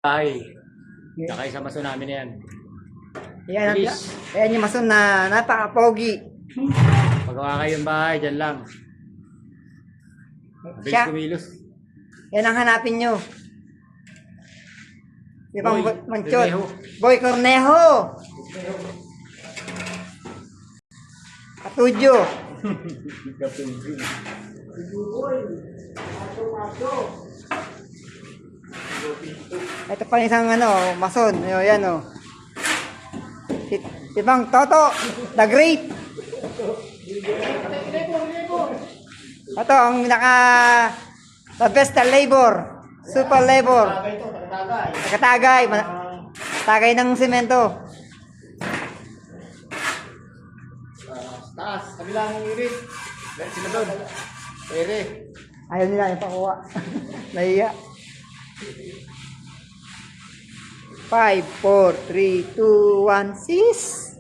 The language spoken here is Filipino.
bahay. Tsaka isang maso namin na yan. Yan, Bilis. yan yung mason na napaka-pogi. Pagawa kayo yung bahay, dyan lang. Bilis Siya, kumilos. yan ang hanapin nyo. Di ba, Boy Manchot? Cornejo. Boy Cornejo! Katudyo. Ito pa isang mason. Yan o. Ibang Toto, the Great. Ito ang the best na labor. Super labor. Nakatagay. Tagay ng semento. Taas, kabilang iris. Sila doon. Pere. Ayaw nila yung pakuha. Nahiya. 5, 4, 3, 2, 1, 6.